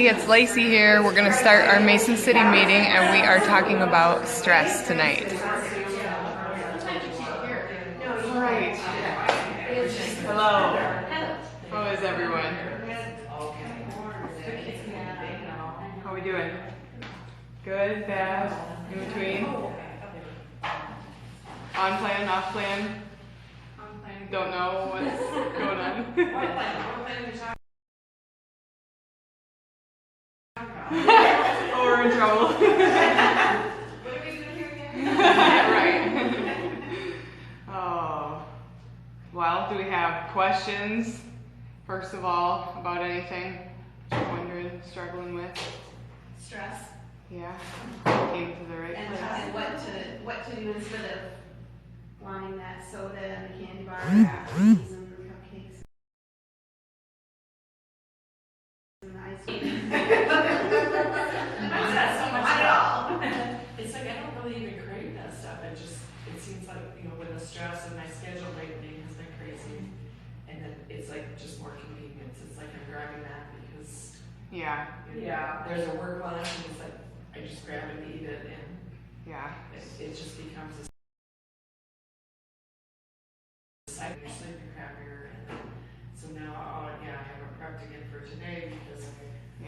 everybody, it's Lacey here. We're going to start our Mason City meeting and we are talking about stress tonight. Right. Hello. How is everyone? How are we doing? Good, bad, in between? On plan, off plan? Don't know what's going on. Oh, we're in trouble. What are we doing here again? Right. Oh. Well, do we have questions, first of all, about anything you're wondering, struggling with? Stress. Yeah. Came to the right place. And what to do instead of wanting that soda and the candy bar and cookies and cupcakes and the ice cream. Not at all. It's like I don't really even crave that stuff. It seems like, with the stress and my schedule lately has been crazy. And then it's like just more convenience. It's like I'm grabbing that because there's a work lunch and it's like I just grab it and eat it and it just becomes a cycle. You're sleeping crappier and so now I haven't prepped again for today because you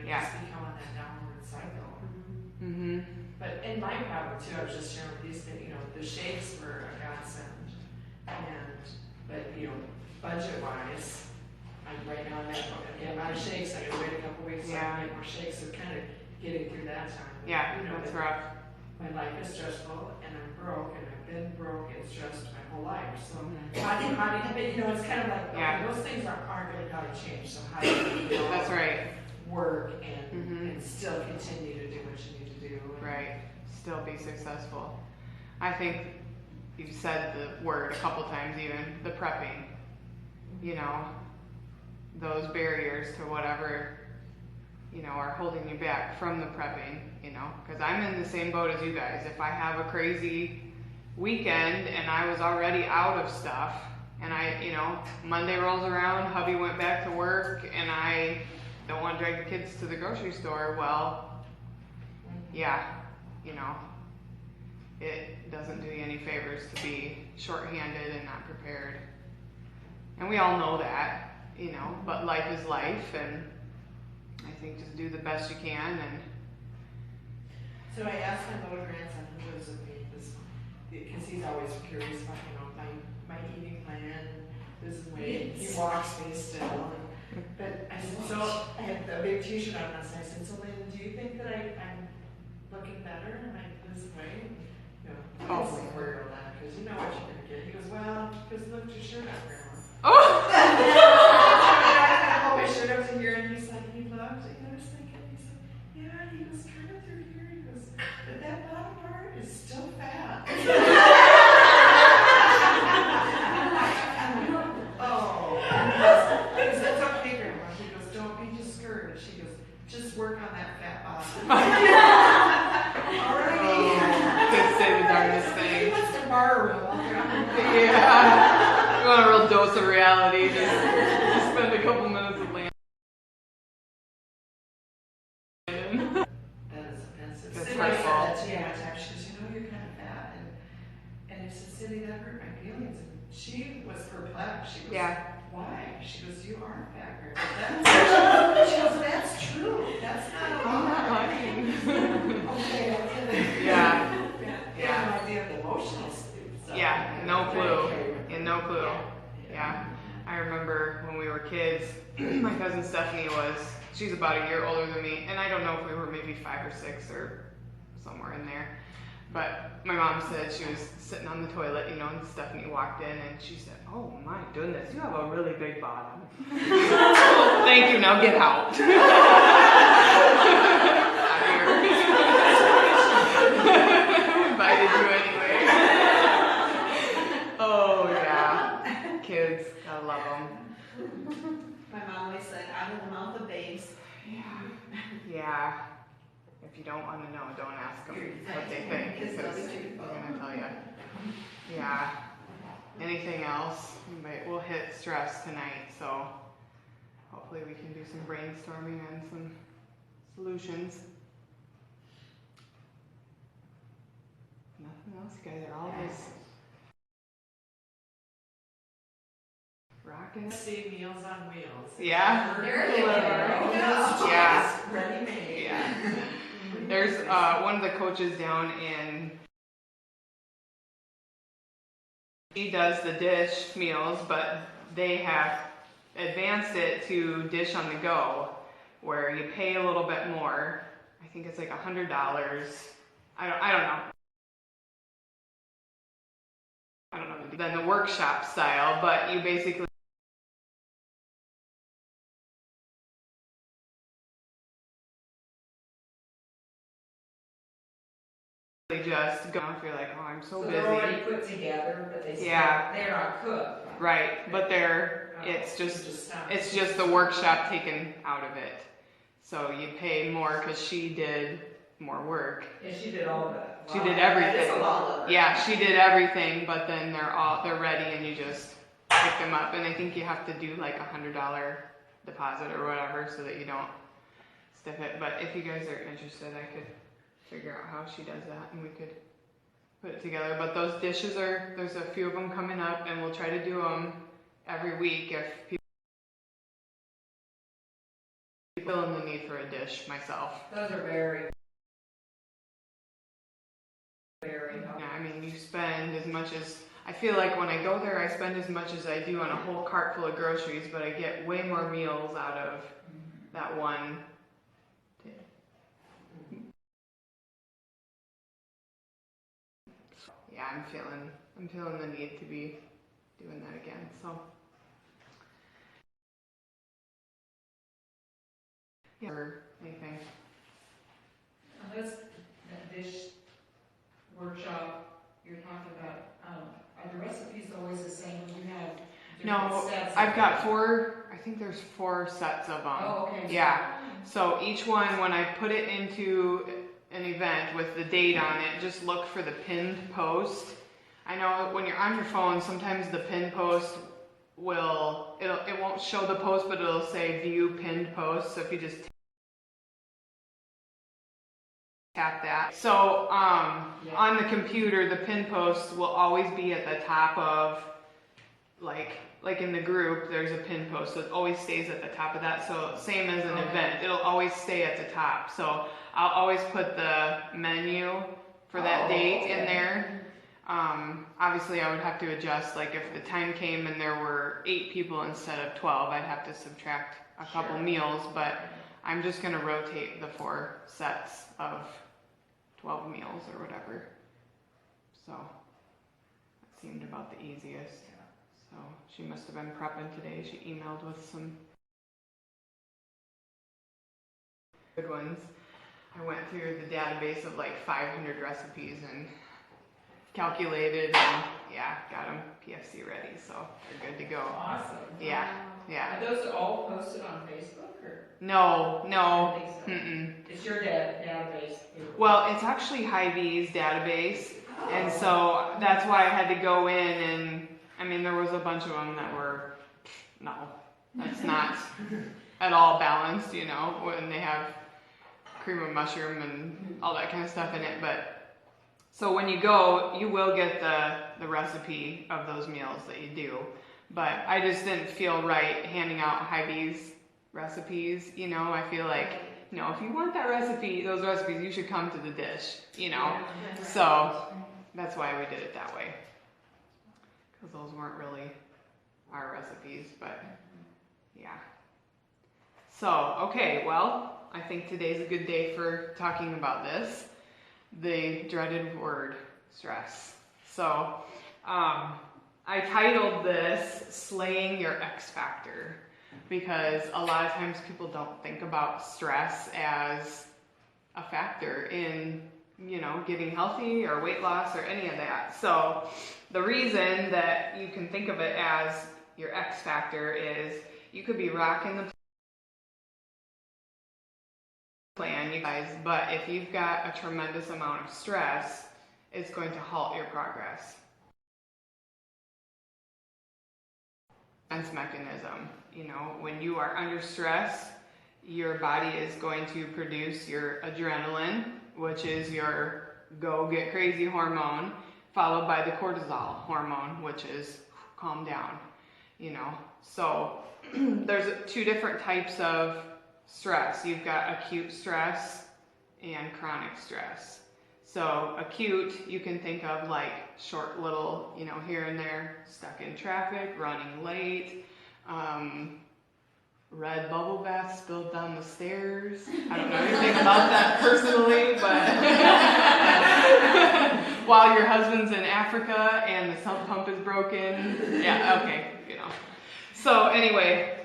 just become on that downward cycle. Mm-hmm. But in my problem too, I was just sharing with these things, the shakes were a godsend. But budget wise, I'm right now I'm out of shakes. I gotta wait a couple weeks so I can get more shakes. So kind of getting through that time. That's rough. My life is stressful and I'm broke and I've been broke and stressed my whole life. So how do you, it's kind of like, those things aren't really going to change. So how do you That's right. work and still continue to do what you need to do? Right. Still be successful. I think you've said the word a couple times even, the prepping. Those barriers to whatever, are holding you back from the prepping, because I'm in the same boat as you guys. If I have a crazy weekend and I was already out of stuff and Monday rolls around, hubby went back to work and I don't want to drag the kids to the grocery store, it doesn't do you any favors to be shorthanded and not prepared. And we all know that, but life is life, and I think just do the best you can. And so I asked my little grandson who lives with me because he's always curious about my eating plan, this way he walks me still. But I said, so I had a big T-shirt on us. And I said, so Landon, do you think that I'm looking better and I lose weight? I was worried about that because you know what you're gonna get. He goes, because look at your shirt on, Grandma. oh, I hold my shirt up to here, and he's like, he loved it. I was thinking, he said, he was kind of through here. He goes, but that bottom part is still fat. Because that's okay, Grandma. He goes, don't be discouraged. He goes, just work on that fat bottom. Alrighty. Could say the darndest thing. He wants to borrow him. You want a real dose of reality, just spend a couple minutes with Landon. That is offensive. That's Cindy her said fault. that to me one time. She goes, you're kind of fat. And I said, Cindy, that hurt my feelings. And she was perplexed. She goes, why? She goes, you are fat, Grandma. She goes, that's true. That's not I'm not lying. okay, okay. Yeah. I have no idea of the emotional state. So No clue. No clue. Yeah. I remember when we were kids, my cousin Stephanie she's about a year older than me, and I don't know if we were maybe 5 or 6 or somewhere in there. But my mom said she was sitting on the toilet, and Stephanie walked in and she said, oh my goodness, you have a really big bottom. Thank you, now get out. Invited you anyway. Oh yeah, kids, I love them. My mom always said, out of the mouth of babes. Yeah. If you don't want to know, don't ask them what they think, because they're going to tell you. Yeah. Anything else? We'll hit stress tonight, so hopefully we can do some brainstorming and some solutions. Nothing else, you guys are all just rocking it. Save Meals on Wheels. Yeah. There you go. Yeah. Ready made. Yeah. There's one of the coaches down in, he does the dish meals, but they have advanced it to dish on the go, where you pay a little bit more. I think it's like $100. I don't know. Than the workshop style, but you basically just go if you're like, oh, I'm so They're already busy. put together, but they still, Yeah. they're not cooked. Right, but it's just the workshop taken out of it. So you pay more because she did more work. Yeah, she did all of it. She Wow. did That is everything. a lot of work. Yeah, she did everything, but then they're ready and you just pick them up. And I think you have to do like $100 deposit or whatever so that you don't stiff it. But if you guys are interested, I could figure out how she does that and we could put it together. But those dishes there's a few of them coming up and we'll try to do them every week if people feel in the need for a dish myself. Those are very helpful. Yeah, I mean, you spend as much as, I feel like when I go there, I spend as much as I do on a whole cart full of groceries, but I get way more meals out of that one. Yeah, I'm feeling the need to be doing that again, so. Yeah, or anything. This, that dish workshop you're talking about, are the recipes always the same? You have No, different sets? I've got I think there's 4 sets of them. Oh, okay. Yeah, so each one, when I put it into an event with the date on it, just look for the pinned post. I know when you're on your phone, sometimes the pinned post it won't show the post, but it'll say view pinned post. So if you just tap that. So on the computer, the pinned post will always be at the top of, like in the group, there's a pin post, so it always stays at the top of that. So same as an event, it'll always stay at the top. So I'll always put the menu for that date in there. Obviously I would have to adjust, like if the time came and there were 8 people instead of 12, I'd have to subtract a couple meals, but I'm just gonna rotate the 4 sets of 12 meals or whatever. So that seemed about the easiest. So she must have been prepping today. She emailed with some good ones. I went through the database of like 500 recipes and calculated and got them PFC ready, so they're good to go. Awesome. Yeah. Are those all posted on Facebook or? No. I think so. Mm-mm. It's your database. Well, it's actually Hy-Vee's database, and so that's why I had to go in and, I mean, there was a bunch of them that were, no, that's not at all balanced, you know, when they have cream of mushroom and all that kind of stuff in it. But so when you go, you will get the recipe of those meals that you do. But I just didn't feel right handing out Hy-Vee's recipes, you know. I feel like, you know, if you want that recipe, those recipes, you should come to the dish, you know. So that's why we did it that way, because those weren't really our recipes, but yeah. So, okay, well, I think today's a good day for talking about this, the dreaded word, stress. So, I titled this Slaying Your X Factor, because a lot of times people don't think about stress as a factor in, you know, getting healthy or weight loss or any of that. So the reason that you can think of it as your X factor is you could be rocking the plan, you guys, but if you've got a tremendous amount of stress, it's going to halt your progress. defense mechanism. You know, when you are under stress, your body is going to produce your adrenaline, which is your go get crazy hormone, followed by the cortisol hormone, which is calm down, you know. So there's two different types of stress. You've got acute stress and chronic stress. So acute, you can think of like short little, you know, here and there, stuck in traffic, running late, red bubble bath spilled down the stairs. I don't know anything about that personally, but while your husband's in Africa and the sump pump is broken, yeah, okay, you know. So anyway,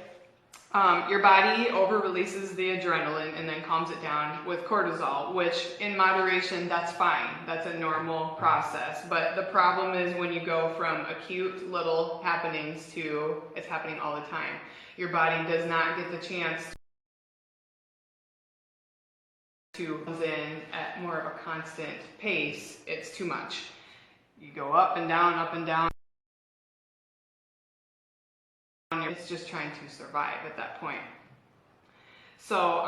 your body over releases the adrenaline and then calms it down with cortisol, which in moderation, that's fine. That's a normal process. But the problem is when you go from acute little happenings to it's happening all the time. Your body does not get the chance to comes in at more of a constant pace. It's too much. You go up and down, up and down. It's just trying to survive at that point. So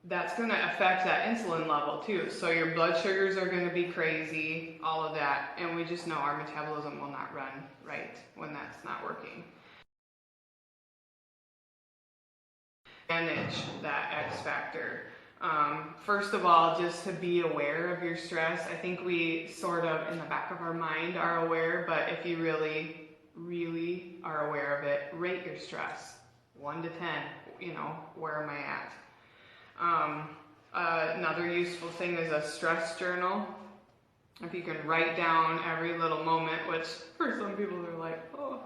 that's going to affect that insulin level too. So your blood sugars are going to be crazy, all of that. And we just know our metabolism will not run right when that's not working. Manage that X factor. First of all, just to be aware of your stress. I think we sort of in the back of our mind are aware, but if you really are aware of it, rate your stress 1 to 10. You know, where am I at? Another useful thing is a stress journal. If you can write down every little moment, which for some people they're like, oh,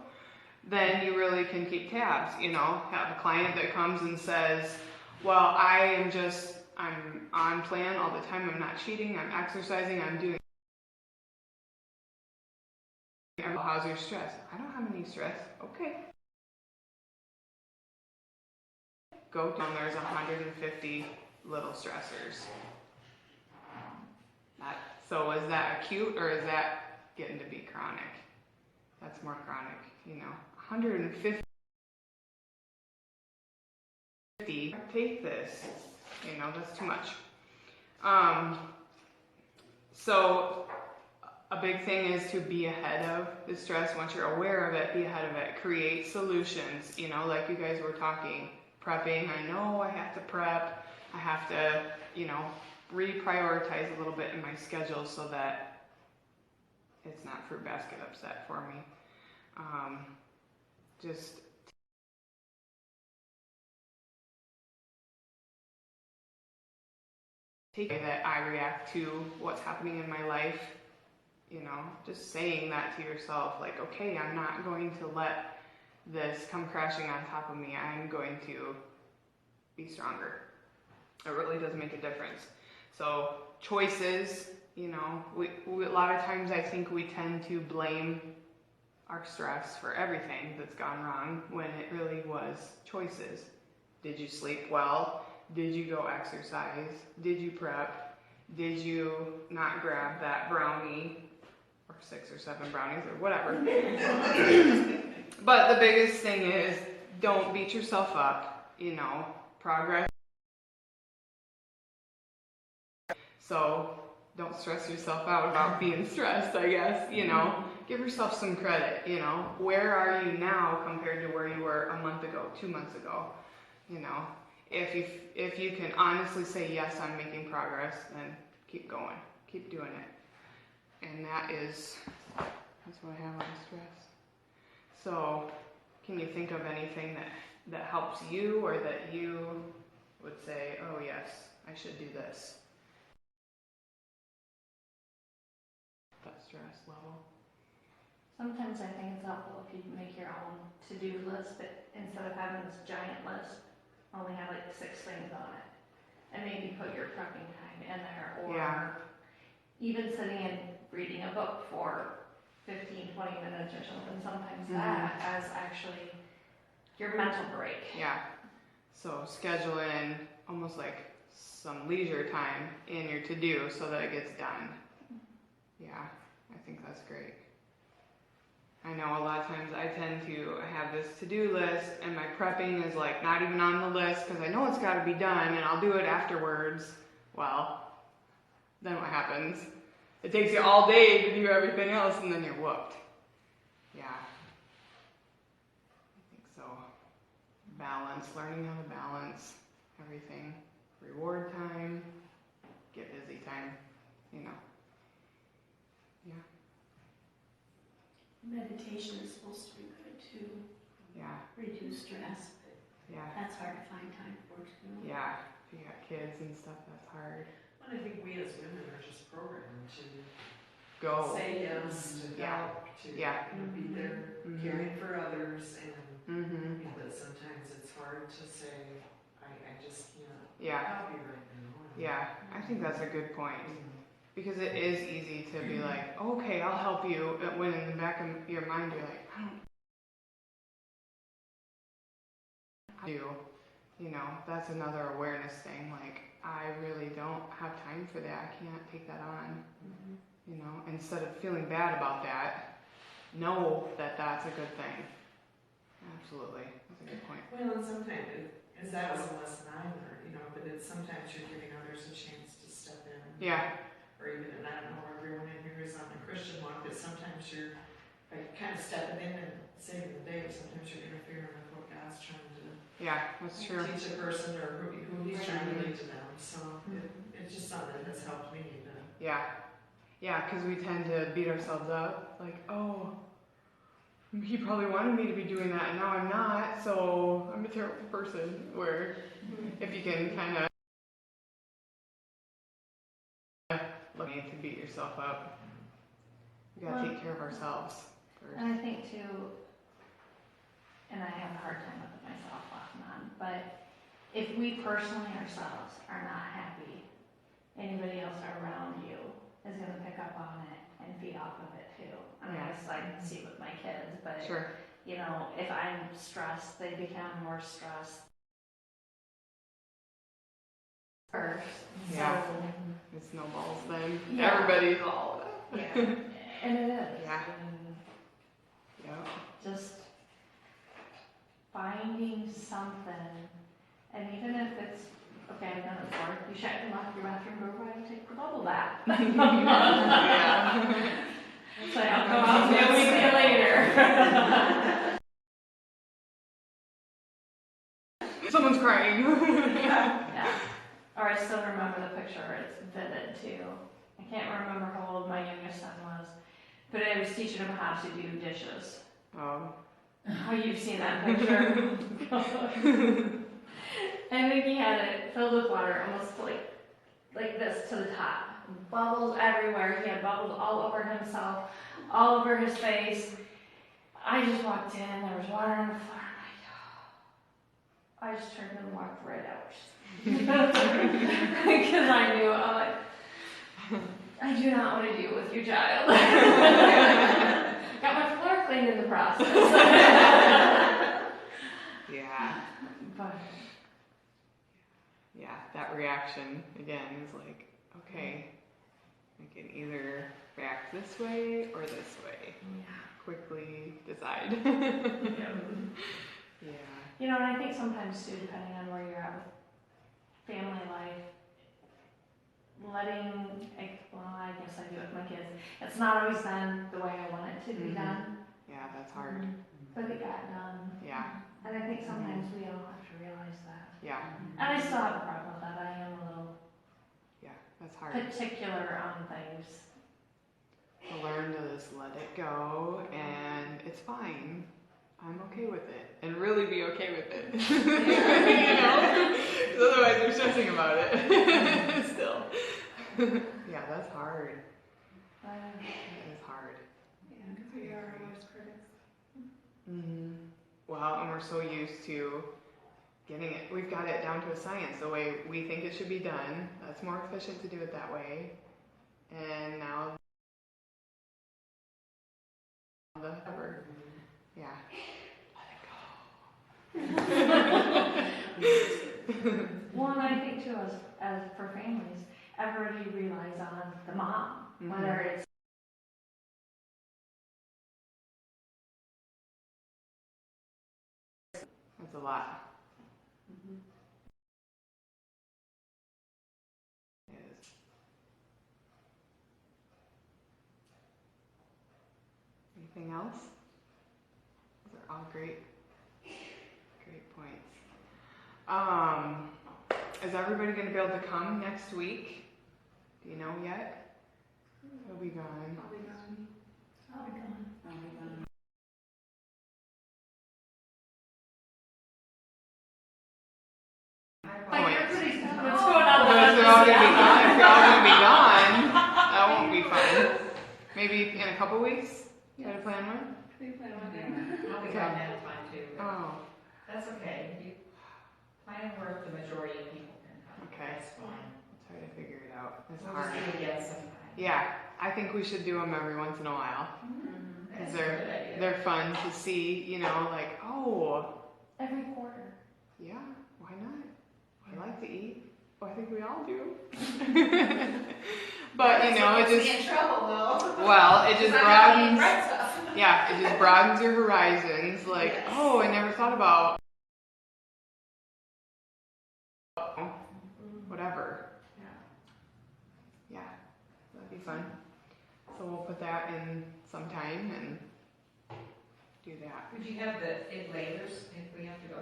then you really can keep tabs. You know, have a client that comes and says, well, I'm on plan all the time, I'm not cheating, I'm exercising, I'm doing. How's your stress? I don't have any stress. Okay. Go down, there's 150 little stressors. So is that acute or is that getting to be chronic? That's more chronic, you know. 150. Take this, you know, that's too much. So a big thing is to be ahead of the stress. Once you're aware of it, be ahead of it. Create solutions, you know, like you guys were talking. Prepping, I know I have to prep. I have to, you know, reprioritize a little bit in my schedule so that it's not fruit basket upset for me. Just take it that I react to what's happening in my life. You know, just saying that to yourself, like, okay, I'm not going to let this come crashing on top of me. I'm going to be stronger. It really does make a difference. So choices, you know, we a lot of times I think we tend to blame our stress for everything that's gone wrong when it really was choices. Did you sleep well? Did you go exercise? Did you prep? Did you not grab that brownie? Or 6 or 7 brownies or whatever. But the biggest thing is don't beat yourself up, you know, progress. So don't stress yourself out about being stressed, I guess, you know. Give yourself some credit, you know. Where are you now compared to where you were a month ago, 2 months ago? You know, if you can honestly say, yes, I'm making progress, then keep going, keep doing it. And that's what I have on stress. So, can you think of anything that helps you or that you would say, oh yes, I should do this? That stress level. Sometimes I think it's helpful if you make your own to-do list, but instead of having this giant list, only have like 6 things on it. And maybe put your prepping time in there, or even sitting and reading a book for 15, 20 minutes or something. Sometimes that as actually your mental break. Yeah. So schedule in almost like some leisure time in your to-do so that it gets done. Yeah, I think that's great. I know a lot of times I tend to have this to-do list and my prepping is like not even on the list because I know it's got to be done and I'll do it afterwards. Well, then what happens? It takes you all day to do everything else and then you're whooped. Yeah. I think so. Balance, learning how to balance everything. Reward time, get busy time, you know. Yeah. Meditation is supposed to be good too, Yeah. reduce stress, but Yeah. that's hard to find time for too. Yeah. If you got kids and stuff, that's hard. But I think we as women are just programmed to Go. say yes, to Yeah. help, to Yeah. be there, Mhm. caring for others, and Mm-hmm. but sometimes it's hard to say, I just can't Yeah. help you right now. Yeah. I think that's a good point. Because it is easy to be like, okay, I'll help you, when in the back of your mind you're like, I don't do. You know, that's another awareness thing. Like, I really don't have time for that. I can't take that on. You know, instead of feeling bad about that, know that that's a good thing. Absolutely. That's a good point. Well, and sometimes, as that was a lesson I learned, but it's sometimes you're giving others a chance to step in. Yeah. Or even, and I don't know, everyone in here is on the Christian walk, but sometimes you're like kind of stepping in and saving the day, but sometimes you're interfering with what God's trying to Yeah, that's true. teach a person or who He's trying to lead to them. So it's just something that's helped me. Yeah. Yeah, because we tend to beat ourselves up. Like, oh, he probably wanted me to be doing that and now I'm not, so I'm a terrible person. Where if you can kind of look to beat yourself up, we gotta take care of ourselves first. And I think too, and I have a hard time with it myself off and on, but if we personally ourselves are not happy, anybody else around you is gonna pick up on it and feed off of it too. I mean, Yeah. it's like I see it with my kids, but Sure. you know, if I'm stressed, they become more stressed first. Yeah. So, It snowballs then. Yeah. Everybody's all yeah, and it is. Yeah. And yeah. just finding something, and even if it's, okay, I've done it before, you shut and lock your bathroom door, why don't you take the bubble bath? Yeah. So I'll come out and we'll see you later. Someone's crying. Yeah, or I still remember the picture, it's vivid too. I can't remember how old my youngest son was, but I was teaching him how to do dishes. Oh. Oh, you've seen that picture. I think he had it filled with water, almost like this to the top. Bubbles everywhere. He had bubbles all over himself, all over his face. I just walked in, there was water on the floor. I just turned and walked right out. Because I knew, I'm like, I do not want to deal with your child. Got my floor cleaned in the process. Yeah. But Yeah. That reaction again is like, okay, I can either react this way or this way. Quickly decide. Yeah. you know, and I think sometimes too, depending on where you're at with family life, well, I guess I do it with my kids. It's not always done the way I want it to be Mhm. done, Yeah, that's hard. but it got done. Yeah. And I think sometimes we all have to realize that. Yeah. And I still have a problem with that. I am a little Yeah. That's hard. particular on things. To learn to just let it go and it's fine. I'm okay with it. And really be okay with it. You know? 'Cause otherwise you're stressing about it. Still. Yeah, that's hard. That is hard. We are our worst critics. Mm-hmm. Well, and we're so used to getting it. We've got it down to a science, the way we think it should be done. That's more efficient to do it that way. And now the ever. Yeah. Well, and I think too, as for families, everybody relies on the mom, Mhm. whether it's That's a lot. It is. Anything else? Those are all great points. Is everybody gonna be able to come next week? Do you know yet? He'll be gone. I'll be gone. I'll be gone. Like Points. everybody's done. What's going on? But if they're all gonna be gone, if you're all gonna be gone, that won't be fun. Maybe in a couple weeks, try to plan one? We plan on it. I'll be gone that time too, but Oh, that's okay. You plan where the majority of people can come. Okay. That's fine. try to figure it out. It's We'll hard. just do it again sometime. Yeah, I think we should do them every once in a while. That's a they're- good idea. They're fun to see, you know, like, oh, Every quarter. yeah, why not? I like to eat. Well, I think we all do. But, you know, it Gets me just, in trouble though. well, it just 'Cause I'm not eating broadens, red stuff. yeah, it just broadens your horizons. Like, Yes. oh, I never thought about whatever. Yeah, that'd be fun. So we'll put that in sometime and do that. Would you have it laters if we have to go?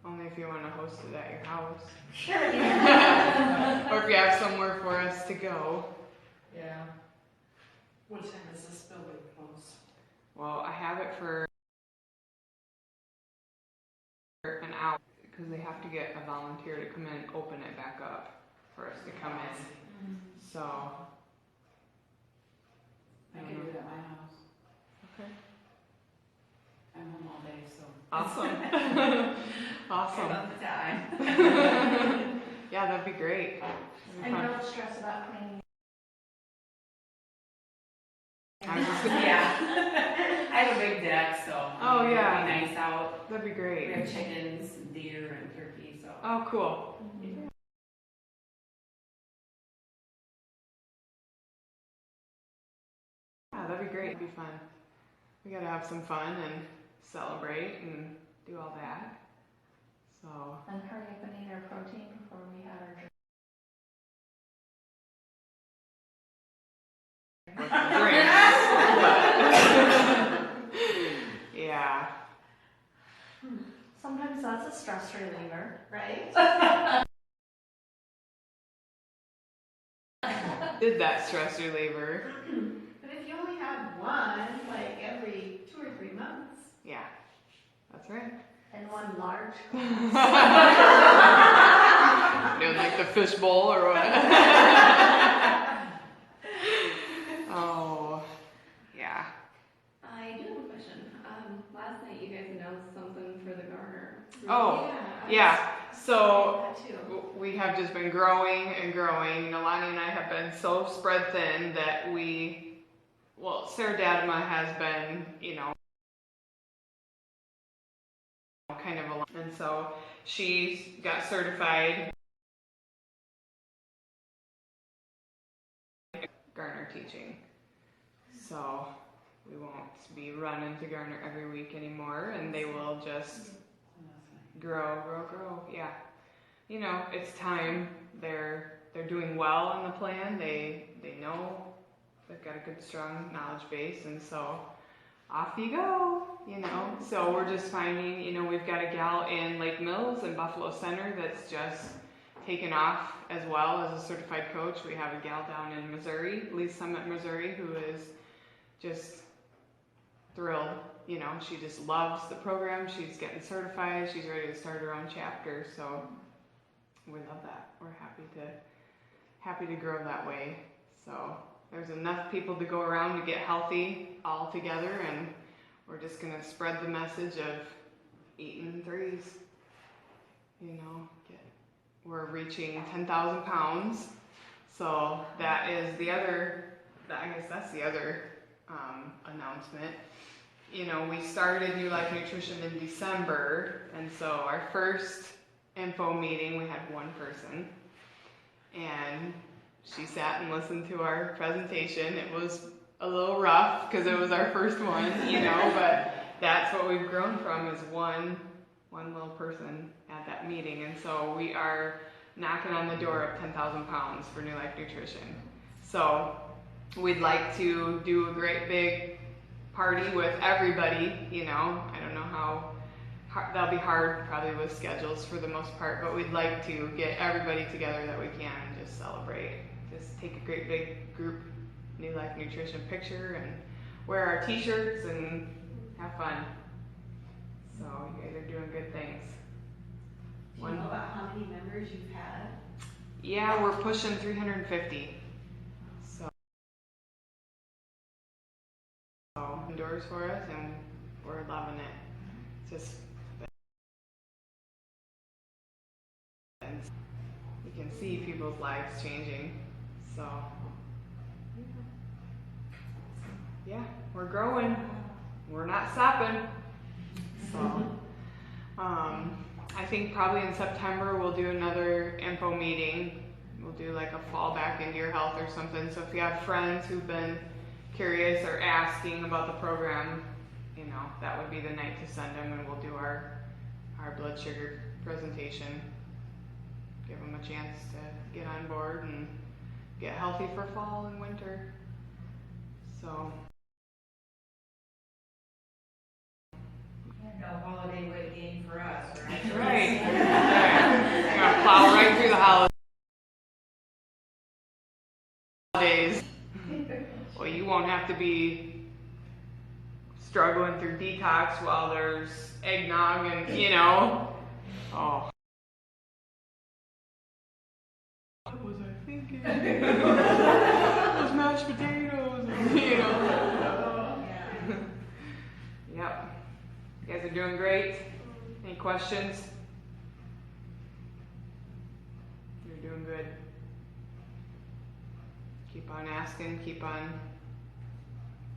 Only if you want to host it at your house. Sure. Or if you have somewhere for us to go. Yeah. What time is this building close? Well, I have it for an hour because they have to get a volunteer to come in and open it back up for us to come in. So, I can do it at my house. okay. I'm home all day, so. Awesome. Awesome. About the time. Yeah, that'd be great. That'd be And fun. don't stress about cleaning. I was just gonna- Yeah. I have a big deck, so. Oh, yeah. It'll be nice out. That'd be We great. have chickens, and deer, and turkey, so. Oh, cool. Yeah, that'd be great. It'd be fun. We gotta have some fun and celebrate and do all that. So, And hurry up and eat our protein before we have our drink. with the drinks, but yeah. Sometimes that's a stress reliever. Right? Did that stress reliever. But if you only have one, like every 2 or 3 months. Yeah, that's right. And one large. Doing like the fish bowl or what? Oh, yeah. I do have a question. Last night you guys announced something for the Garner. Oh, I yeah. So was thinking that too. we have just been growing and growing. Nalani and I have been so spread thin that Sarah Dadma has been, you know, kind of alone. And so she got certified Garner teaching. So we won't be running to Garner every week anymore, and they will just grow. Yeah, you know, it's time. They're doing well in the plan. They know they've got a good, strong knowledge base, and so off you go. You know, so we're just finding. You know, we've got a gal in Lake Mills and Buffalo Center that's just taken off as well as a certified coach. We have a gal down in Missouri, Lee Summit, Missouri, who is just thrilled. You know, she just loves the program. She's getting certified. She's ready to start her own chapter. So we love that. We're happy to grow that way. So there's enough people to go around to get healthy all together, and we're just gonna spread the message of eating threes. You know, we're reaching 10,000 pounds. So that is the other. I guess that's the other announcement. You know, we started New Life Nutrition in December, and so our first info meeting, we had one person, and she sat and listened to our presentation. It was a little rough because it was our first one, you know, but that's what we've grown from is one little person at that meeting. And so we are knocking on the door of 10,000 pounds for New Life Nutrition. So we'd like to do a great big party with everybody, you know. I don't know how that'll be hard probably with schedules for the most part, but we'd like to get everybody together that we can and just celebrate. Just take a great big group New Life Nutrition picture and wear our t-shirts and have fun. So you guys are doing good things. Do you know about how many members you've had? Yeah, we're pushing 350. So indoors for us, and we're loving it. Just you can see people's lives changing. So yeah, we're growing. We're not stopping. So I think probably in September we'll do another info meeting. We'll do like a fall back into your health or something. So if you have friends who've been curious or asking about the program, you know, that would be the night to send them, and we'll do our blood sugar presentation. Give them a chance to get on board and get healthy for fall and winter. So No holiday weight gain for us, right? right. You're gonna plow right through the holidays. Well, you won't have to be struggling through detox while there's eggnog and, you know. Oh. What was I thinking? Those mashed potatoes, and, you know. Yep. You guys are doing great. Any questions? You're doing good. Keep on asking, keep on,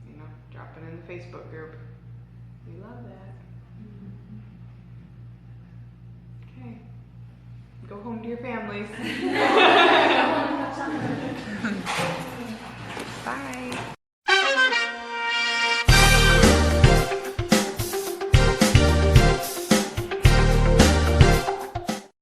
you know, dropping in the Facebook group. We love that. Okay. Go home to your families. Bye.